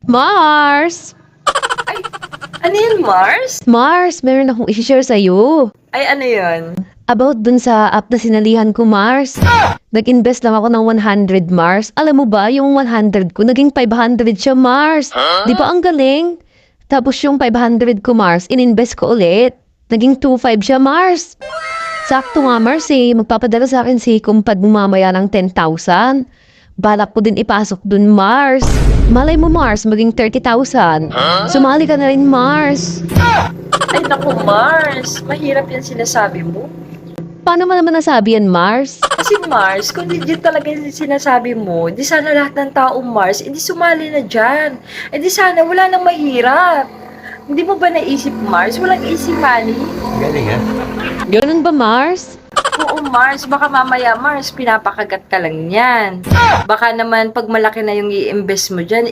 Mars! Ay, ano yun, Mars? Mars, meron akong i-share sa'yo. Ay, ano yun? About dun sa app na sinalihan ko, Mars. Nag-invest lang ako ng 100, Mars. Alam mo ba, yung 100 ko, naging 500 siya, Mars. Di ba ang galing? Tapos yung 500 ko, Mars, ininvest ko ulit. Naging 2.5 siya, Mars. Sakto nga, Mars eh. Magpapadala sa akin si kumpad mo mamaya ng 10,000. Balak ko din ipasok dun, Mars. Malay mo, Mars, maging 30,000. Sumali ka na rin, Mars. Ay, naku, Mars. Mahirap yan sinasabi mo. Paano mo naman nasabi yan, Mars? Kasi Mars, kung legit talaga yung sinasabi mo, di sana lahat ng taong Mars, edi sumali na dyan. Edi sana wala nang mahirap. Hindi mo ba naisip, Mars? Walang easy money. Galing ha? Ganun ba, Mars? Oo, Mars. Baka mamaya, Mars, pinapakagat ka lang yan. Baka naman, pag malaki na yung i-invest mo dyan,